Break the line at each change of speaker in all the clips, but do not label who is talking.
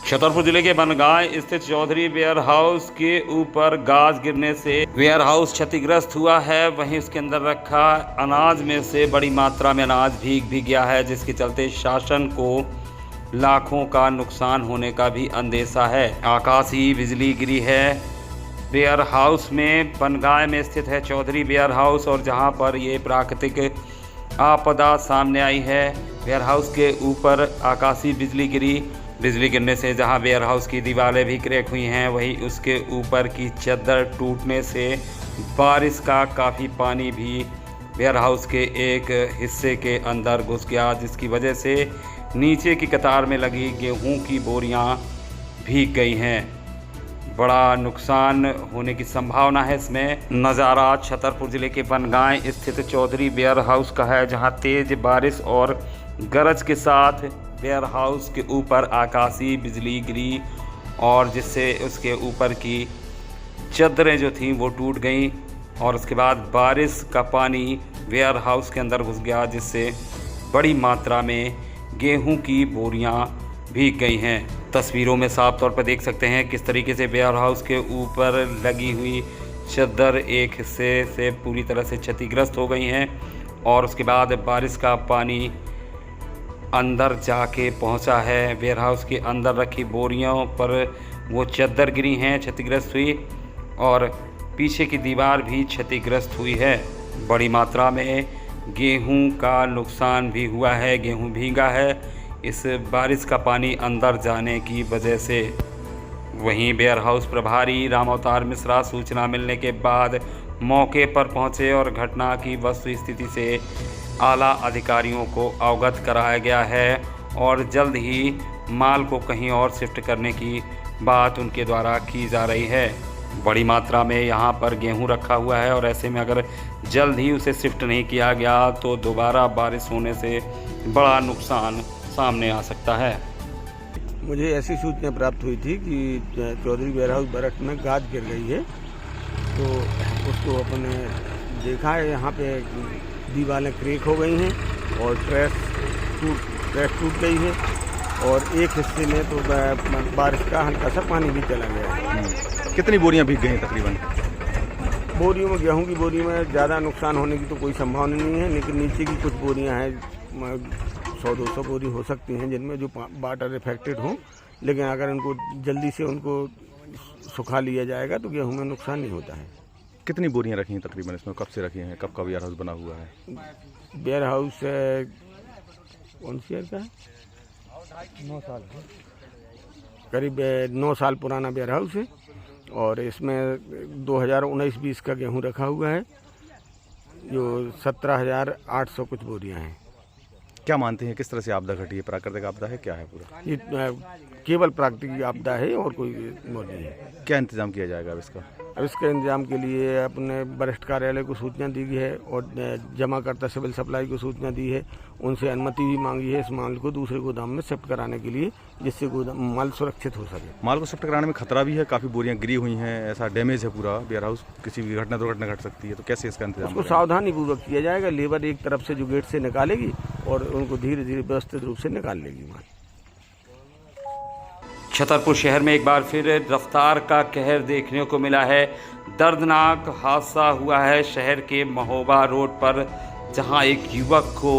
छतरपुर जिले के बनगांव स्थित चौधरी वेयर हाउस के ऊपर गाज गिरने से वेयर हाउस क्षतिग्रस्त हुआ है। वहीं उसके अंदर रखा अनाज में से बड़ी मात्रा में अनाज भीग भी गया है, जिसके चलते शासन को लाखों का नुकसान होने का भी अंदेशा है। आकाशीय बिजली गिरी है वेयर हाउस में। बनगांव में स्थित है चौधरी वेयर हाउस, और जहां पर ये प्राकृतिक आपदा सामने आई है। वेयर हाउस के ऊपर आकाशीय बिजली गिरी। बिजली गिरने से जहां वेयर हाउस की दीवारें भी क्रैक हुई हैं, वहीं उसके ऊपर की चद्दर टूटने से बारिश का काफ़ी पानी भी वेयर हाउस के एक हिस्से के अंदर घुस गया, जिसकी वजह से नीचे की कतार में लगी गेहूं की बोरियां भीग गई हैं। बड़ा नुकसान होने की संभावना है। इसमें नज़ारा छतरपुर जिले के बनगांव स्थित चौधरी वेयर हाउस का है, जहां तेज बारिश और गरज के साथ वेयर हाउस के ऊपर आकाशीय बिजली गिरी, और जिससे उसके ऊपर की चद्दरें जो थीं वो टूट गईं, और उसके बाद बारिश का पानी वेयर हाउस के अंदर घुस गया, जिससे बड़ी मात्रा में गेहूं की बोरियां भीग गई हैं। तस्वीरों में साफ तौर पर देख सकते हैं किस तरीके से वेयर हाउस के ऊपर लगी हुई चद्दर एक हिस्से से पूरी तरह से क्षतिग्रस्त हो गई हैं, और उसके बाद बारिश का पानी अंदर जाके पहुंचा है। वेयर हाउस के अंदर रखी बोरियों पर वो चद्दर गिरी हैं, क्षतिग्रस्त हुई, और पीछे की दीवार भी क्षतिग्रस्त हुई है। बड़ी मात्रा में गेहूं का नुकसान भी हुआ है, गेहूं भीगा है इस बारिश का पानी अंदर जाने की वजह से। वहीं वेयर हाउस प्रभारी राम अवतार मिश्रा सूचना मिलने के बाद मौके पर पहुंचे, और घटना की वस्तु स्थिति से आला अधिकारियों को अवगत कराया गया है, और जल्द ही माल को कहीं और शिफ्ट करने की बात उनके द्वारा की जा रही है। बड़ी मात्रा में यहाँ पर गेहूं रखा हुआ है, और ऐसे में अगर जल्द ही उसे शिफ्ट नहीं किया गया तो दोबारा बारिश होने से बड़ा नुकसान सामने आ सकता है।
मुझे ऐसी सूचना प्राप्त हुई थी कि चौधरी वेयर हाउस बरट में गाज गिर गई है, तो उसको अपने देखा है। यहाँ पे दीवारें क्रैक हो गई हैं और ट्रैश टूट गई है, और एक हिस्से में तो बारिश का हल्का सा पानी भी चला गया है।
कितनी बोरियां भीग गई हैं तकरीबन?
बोरियों में, गेहूं की बोरी में ज़्यादा नुकसान होने की तो कोई संभावना नहीं है, लेकिन नीचे की कुछ बोरियां हैं, 100-200 बोरी हो सकती हैं जिनमें जो वाटर इफेक्टेड हों, लेकिन अगर उनको जल्दी से उनको सुखा लिया जाएगा तो गेहूं में नुकसान नहीं होता है।
कितनी बोरियां रखी हैं तकरीबन इसमें? कब से रखी हैं? कब का वेयर हाउस बना हुआ है?
वेयर हाउस कौन सी ईयर का है? 9 साल, करीब 9 साल पुराना वेयर हाउस है, और इसमें 2019-20 का गेहूं रखा हुआ है, जो 17,800 कुछ बोरियां हैं।
क्या मानते हैं किस तरह से आपदा घटी है? प्राकृतिक आपदा है, क्या है पूरा?
ये केवल प्राकृतिक आपदा है और कोई वो नहीं है।
क्या इंतजाम किया जाएगा अब इसका?
अब इसके इंतजाम के लिए अपने वरिष्ठ कार्यालय को सूचना दी गई है, और जमाकर्ता सिविल सप्लाई को सूचना दी है, उनसे अनुमति भी मांगी है इस माल को दूसरे गोदाम में शिफ्ट कराने के लिए, जिससे माल सुरक्षित हो सके।
माल को शिफ्ट कराने में खतरा भी है, काफ़ी बोरियां गिरी हुई हैं, ऐसा डैमेज है पूरा वेयर हाउस, किसी भी दुर्घटना घट सकती है, तो कैसे इसका इंतजाम?
उसको सावधानी पूर्वक किया जाएगा। लेबर एक तरफ से जो गेट से निकालेगी और उनको धीरे धीरे व्यवस्थित रूप से निकाल लेगी माल।
छतरपुर शहर में एक बार फिर रफ्तार का कहर देखने को मिला है। दर्दनाक हादसा हुआ है शहर के महोबा रोड पर, जहां एक युवक को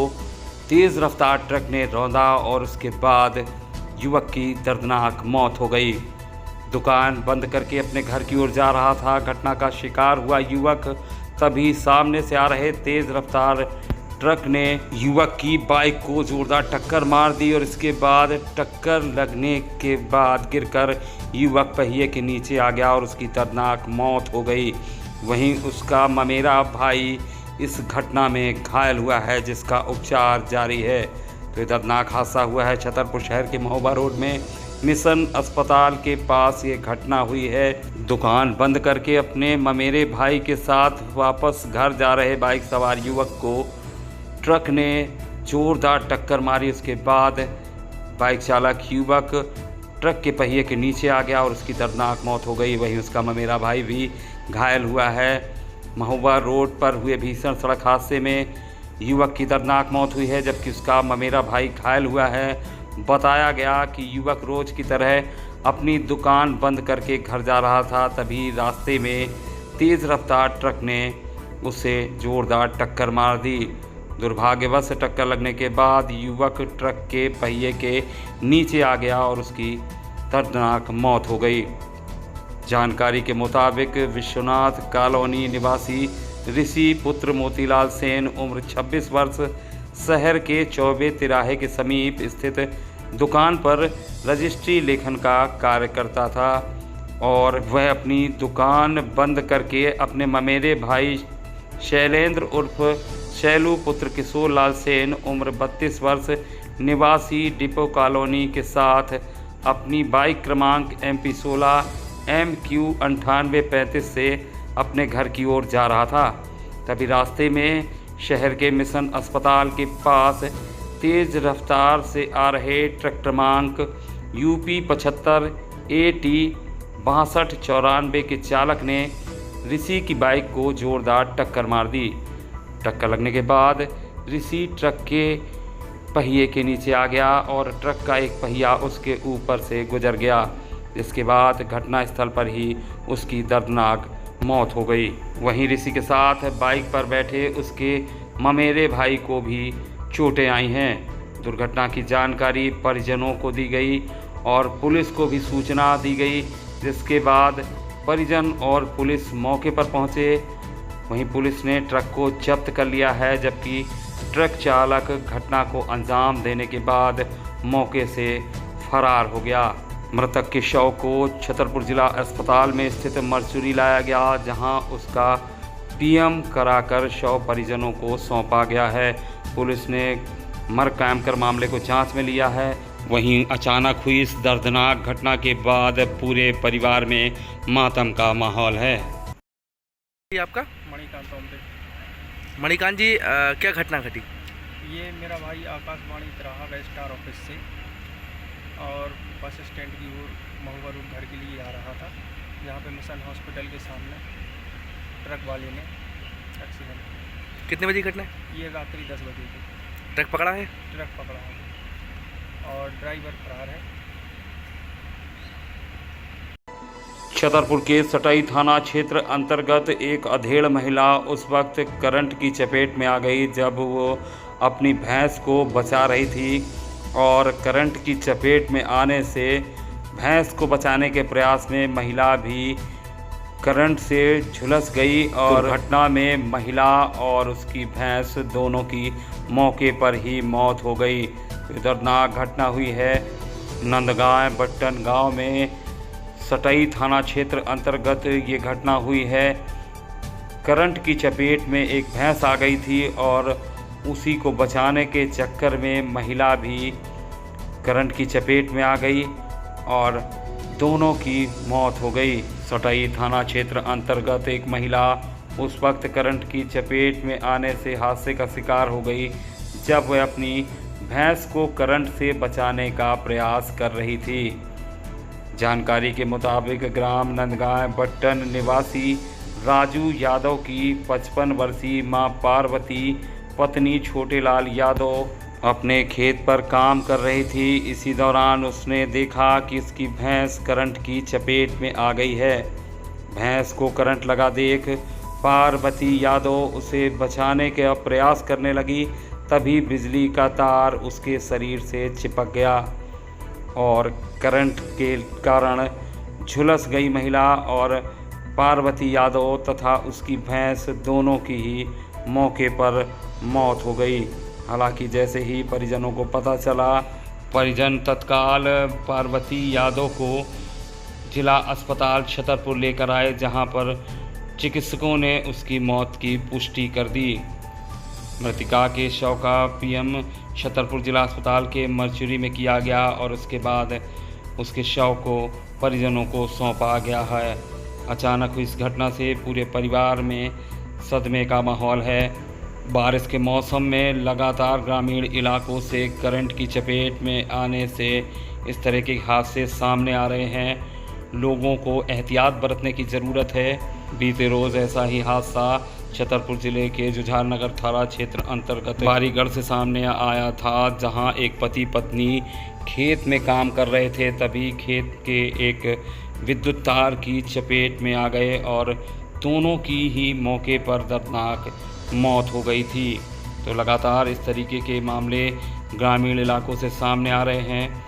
तेज़ रफ्तार ट्रक ने रौंदा, और उसके बाद युवक की दर्दनाक मौत हो गई। दुकान बंद करके अपने घर की ओर जा रहा था घटना का शिकार हुआ युवक, तभी सामने से आ रहे तेज़ रफ्तार ट्रक ने युवक की बाइक को जोरदार टक्कर मार दी, और इसके बाद टक्कर लगने के बाद गिरकर युवक पहिए के नीचे आ गया और उसकी दर्दनाक मौत हो गई। वहीं उसका ममेरा भाई इस घटना में घायल हुआ है, जिसका उपचार जारी है। तो ये दर्दनाक हादसा हुआ है छतरपुर शहर के महोबा रोड में मिशन अस्पताल के पास ये घटना हुई है। दुकान बंद करके अपने ममेरे भाई के साथ वापस घर जा रहे बाइक सवार युवक को ट्रक ने जोरदार टक्कर मारी। उसके बाद बाइक चालक युवक ट्रक के पहिए के नीचे आ गया और उसकी दर्दनाक मौत हो गई। वहीं उसका ममेरा भाई भी घायल हुआ है। महोबा रोड पर हुए भीषण सड़क हादसे में युवक की दर्दनाक मौत हुई है, जबकि उसका ममेरा भाई घायल हुआ है। बताया गया कि युवक रोज की तरह अपनी दुकान बंद करके घर जा रहा था, तभी रास्ते में तेज़ रफ्तार ट्रक ने उसे जोरदार टक्कर मार दी। दुर्भाग्यवश टक्कर लगने के बाद युवक ट्रक के पहिए के नीचे आ गया और उसकी दर्दनाक मौत हो गई। जानकारी के मुताबिक विश्वनाथ कॉलोनी निवासी ऋषि पुत्र मोतीलाल सेन उम्र 26 वर्ष शहर के चौबे तिराहे के समीप स्थित दुकान पर रजिस्ट्री लेखन का कार्य करता था और वह अपनी दुकान बंद करके अपने ममेरे भाई शैलेंद्र उर्फ शैलू पुत्र किशोर लाल सेन उम्र 32 वर्ष निवासी डिपो कॉलोनी के साथ अपनी बाइक क्रमांक MP 16 MQ 9835 से अपने घर की ओर जा रहा था। तभी रास्ते में शहर के मिशन अस्पताल के पास तेज रफ्तार से आ रहे ट्रक क्रमांक UP 75 AT 6294 के चालक ने ऋषि की बाइक को जोरदार टक्कर मार दी। टक्कर लगने के बाद ऋषि ट्रक के पहिए के नीचे आ गया और ट्रक का एक पहिया उसके ऊपर से गुजर गया। इसके बाद घटनास्थल पर ही उसकी दर्दनाक मौत हो गई। वहीं ऋषि के साथ बाइक पर बैठे उसके ममेरे भाई को भी चोटें आई हैं। दुर्घटना की जानकारी परिजनों को दी गई और पुलिस को भी सूचना दी गई, जिसके बाद परिजन और पुलिस मौके पर पहुंचे। वहीं पुलिस ने ट्रक को जब्त कर लिया है, जबकि ट्रक चालक घटना को अंजाम देने के बाद मौके से फरार हो गया। मृतक के शव को छतरपुर जिला अस्पताल में स्थित मरचुरी लाया गया, जहां उसका PM कराकर शव परिजनों को सौंपा गया है। पुलिस ने मर्ग कायम कर मामले को जांच में लिया है। वहीं अचानक हुई इस दर्दनाक घटना के बाद पूरे परिवार में मातम का माहौल है।
आपका
मणिकांत ओमरे।
मणिकांत जी, क्या घटना घटी?
ये मेरा भाई आकाशवाणी तिराहा रजिस्ट्रार ऑफिस से और बस स्टैंड की ओर महुआ रोड घर के लिए आ रहा था, जहाँ पे मिशन हॉस्पिटल के सामने ट्रक वाले ने एक्सीडेंट।
कितने बजे घटना है?
ये रात्रि 10 बजे की।
ट्रक पकड़ा है?
ट्रक पकड़ा है और ड्राइवर फरार है।
छतरपुर के सटाई थाना क्षेत्र अंतर्गत एक अधेड़ महिला उस वक्त करंट की चपेट में आ गई जब वो अपनी भैंस को बचा रही थी और करंट की चपेट में आने से भैंस को बचाने के प्रयास में महिला भी करंट से झुलस गई और घटना में महिला और उसकी भैंस दोनों की मौके पर ही मौत हो गई। दर्दनाक घटना हुई है नंदगांव बट्टन गांव में, सटाई थाना क्षेत्र अंतर्गत ये घटना हुई है। करंट की चपेट में एक भैंस आ गई थी और उसी को बचाने के चक्कर में महिला भी करंट की चपेट में आ गई और दोनों की मौत हो गई। सटाई थाना क्षेत्र अंतर्गत एक महिला उस वक्त करंट की चपेट में आने से हादसे का शिकार हो गई जब वह अपनी भैंस को करंट से बचाने का प्रयास कर रही थी। जानकारी के मुताबिक ग्राम नंदगांव बट्टन निवासी राजू यादव की 55 वर्षीय मां पार्वती पत्नी छोटेलाल यादव अपने खेत पर काम कर रही थी। इसी दौरान उसने देखा कि उसकी भैंस करंट की चपेट में आ गई है। भैंस को करंट लगा देख पार्वती यादव उसे बचाने का प्रयास करने लगी, तभी बिजली का तार उसके शरीर से चिपक गया और करंट के कारण झुलस गई महिला और पार्वती यादव तथा उसकी भैंस दोनों की ही मौके पर मौत हो गई। हालांकि जैसे ही परिजनों को पता चला, परिजन तत्काल पार्वती यादव को जिला अस्पताल छतरपुर लेकर आए, जहां पर चिकित्सकों ने उसकी मौत की पुष्टि कर दी। मृतिका के शव का PM छतरपुर जिला अस्पताल के मरचुरी में किया गया और उसके बाद उसके शव को परिजनों को सौंपा गया है। अचानक हुई इस घटना से पूरे परिवार में सदमे का माहौल है। बारिश के मौसम में लगातार ग्रामीण इलाकों से करंट की चपेट में आने से इस तरह के हादसे सामने आ रहे हैं। लोगों को एहतियात बरतने की ज़रूरत है। बीते रोज़ ऐसा ही हादसा छतरपुर जिले के जुझारनगर थाना क्षेत्र अंतर्गत बारीगढ़ से सामने आया था, जहां एक पति पत्नी खेत में काम कर रहे थे। तभी खेत के एक विद्युत तार की चपेट में आ गए और दोनों की ही मौके पर दर्दनाक मौत हो गई थी। तो लगातार इस तरीके के मामले ग्रामीण इलाकों से सामने आ रहे हैं।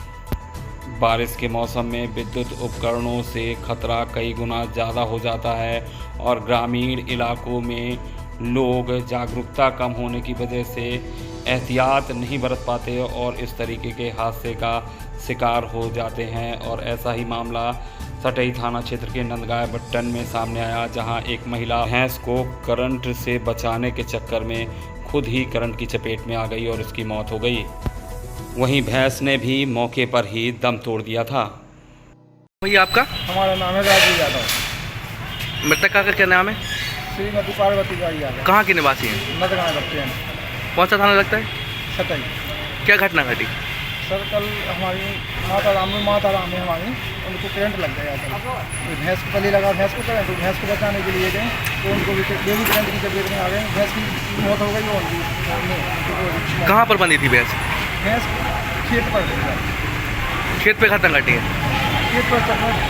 बारिश के मौसम में विद्युत उपकरणों से खतरा कई गुना ज़्यादा हो जाता है और ग्रामीण इलाकों में लोग जागरूकता कम होने की वजह से एहतियात नहीं बरत पाते और इस तरीके के हादसे का शिकार हो जाते हैं। और ऐसा ही मामला सटई थाना क्षेत्र के नंदगांव बट्टन में सामने आया, जहां एक महिला भैंस को करंट से बचाने के चक्कर में खुद ही करंट की चपेट में आ गई और उसकी मौत हो गई। वहीं भैंस ने भी मौके पर ही दम तोड़ दिया था।
भैया आपका?
हमारा नाम है राजू यादव।
मृतका का क्या नाम है?
श्रीमती पार्वती गाड़ी यादव।
कहाँ के निवासी हैं?
नदगांव बच्चे हैं।
कौन सा थाना लगता है?
सतई।
क्या घटना घटी?
सर कल हमारी माता राम है हमारी, उनको करंट लग गया था। भैंस को पहले लगा, भैंस को करंट, भैंस को बचाने के लिए गए तो उनको भी करंट की चपेट में आ गए। भैंस की मौत हो गई। और
कहाँ पर बंधी थी भैंस?
भैंस खेत पर
खेत पे घटना घटी है।
खेत पर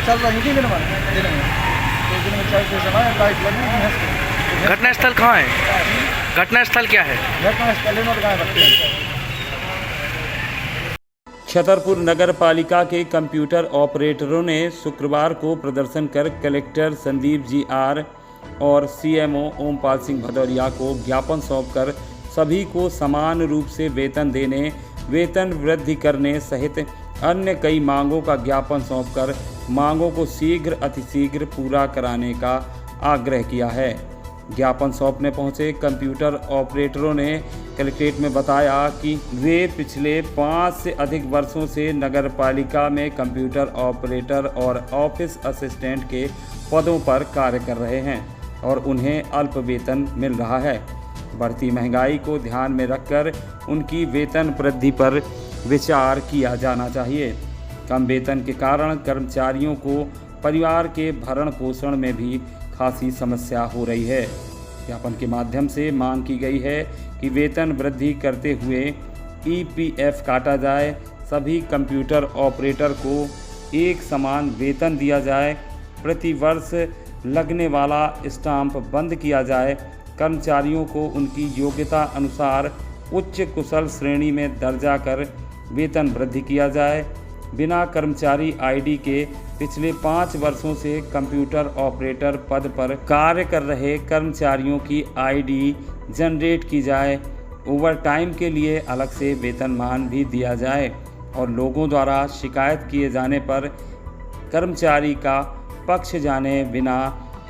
चल रही थी दिन में तो दिन में चलते समय लाइट लगी भैंस को।
घटना स्थल कहाँ है? घटना स्थल क्या है?
घटना स्थल नदगांव बच्चे हैं।
छतरपुर नगर पालिका के कंप्यूटर ऑपरेटरों ने शुक्रवार को प्रदर्शन कर कलेक्टर संदीप जी आर और सीएमओ ओमपाल सिंह भदौरिया को ज्ञापन सौंपकर सभी को समान रूप से वेतन देने, वेतन वृद्धि करने सहित अन्य कई मांगों का ज्ञापन सौंपकर मांगों को शीघ्र अतिशीघ्र पूरा कराने का आग्रह किया है। ज्ञापन सौंपने पहुंचे कंप्यूटर ऑपरेटरों ने कलेक्ट्रेट में बताया कि वे पिछले 5 से अधिक वर्षों से नगर पालिका में कंप्यूटर ऑपरेटर और ऑफिस असिस्टेंट के पदों पर कार्य कर रहे हैं और उन्हें अल्प वेतन मिल रहा है। बढ़ती महंगाई को ध्यान में रखकर उनकी वेतन वृद्धि पर विचार किया जाना चाहिए। कम वेतन के कारण कर्मचारियों को परिवार के भरण पोषण में भी खासी समस्या हो रही है। ज्ञापन के माध्यम से मांग की गई है कि वेतन वृद्धि करते हुए ईपीएफ काटा जाए, सभी कंप्यूटर ऑपरेटर को एक समान वेतन दिया जाए, प्रति वर्ष लगने वाला स्टाम्प बंद किया जाए, कर्मचारियों को उनकी योग्यता अनुसार उच्च कुशल श्रेणी में दर्जा कर वेतन वृद्धि किया जाए, बिना कर्मचारी आईडी के पिछले 5 वर्षों से कंप्यूटर ऑपरेटर पद पर कार्य कर रहे कर्मचारियों की आईडी जनरेट की जाए, ओवरटाइम के लिए अलग से वेतनमान भी दिया जाए और लोगों द्वारा शिकायत किए जाने पर कर्मचारी का पक्ष जाने बिना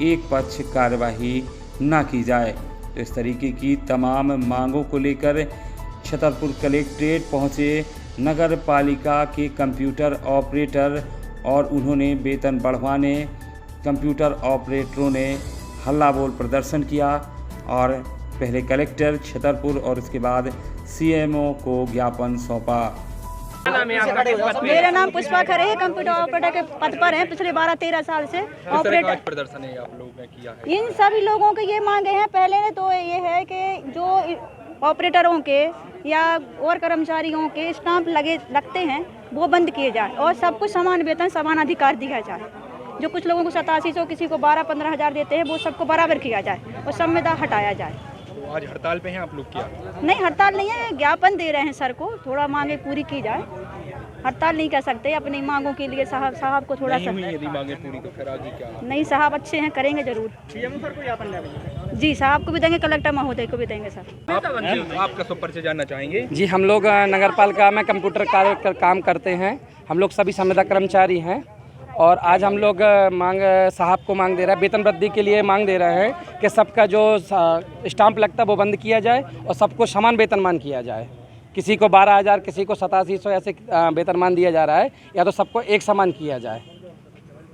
एक पक्ष कार्यवाही न की जाए। तो इस तरीके की तमाम मांगों को लेकर छतरपुर कलेक्ट्रेट पहुँचे नगर पालिका के कंप्यूटर ऑपरेटर और उन्होंने वेतन बढ़वाने कंप्यूटर ऑपरेटरों ने हल्ला बोल प्रदर्शन किया और पहले कलेक्टर छतरपुर और उसके बाद सीएमओ को ज्ञापन सौंपा।
मेरा नाम पुष्पा खरे है, कंप्यूटर ऑपरेटर के पद पर हैं पिछले 12-13 साल से। ऑपरेटर
प्रदर्शन है आप लोगों ने किया है?
इन सभी लोगों के ये मांगे हैं। पहले ने तो ये है कि जो ऑपरेटरों के या और कर्मचारियों के स्टाम्प लगते हैं वो बंद किए जाए और सबको समान वेतन समान अधिकार दिया जाए। जो कुछ लोगों को 8700, किसी को 12-15 हज़ार देते हैं, वो सबको बराबर किया जाए और संविदा हटाया जाए।
तो आज हड़ताल पे हैं आप लोग? क्या
नहीं, हड़ताल नहीं है, ज्ञापन दे रहे हैं सर को, थोड़ा मांगे पूरी की जाए। हड़ताल नहीं कर सकते अपनी मांगों के लिए। साहब को थोड़ा सा
यदि मांगे पूरी तो फिर आगे क्या?
नहीं, साहब अच्छे हैं, करेंगे जरूर।
सीएम सर को ज्ञापन देंगे?
जी, साहब को भी देंगे, कलेक्टर महोदय को भी देंगे सर।
आपका सब परिचय जानना चाहेंगे?
जी, हम लोग नगर पालिका में कंप्यूटर कार्य काम करते हैं। हम लोग सभी संविदा कर्मचारी हैं और आज हम लोग साहब को मांग दे रहे हैं, वेतन वृद्धि के लिए मांग दे रहे हैं कि सबका जो स्टाम्प लगता है वो बंद किया जाए और सबको समान वेतनमान किया जाए। किसी को 12,000, किसी को 8700 ऐसे वेतनमान दिया जा रहा है, या तो सबको एक समान किया जाए।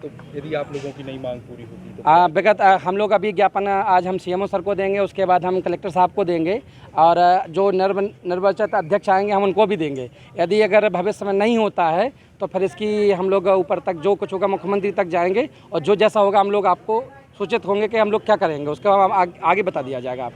तो यदि आप लोगों की नई मांग पूरी होगी तो
विगत हम लोग अभी ज्ञापन आज हम सीएमओ सर को देंगे, उसके बाद हम कलेक्टर साहब को देंगे और जो निर्वाचित अध्यक्ष आएंगे हम उनको भी देंगे। यदि अगर भविष्य में नहीं होता है तो फिर इसकी हम लोग ऊपर तक जो कुछ होगा मुख्यमंत्री तक जाएंगे और जो जैसा होगा हम लोग आपको सूचित होंगे कि हम लोग क्या करेंगे, उसके बाद आगे बता दिया जाएगा आप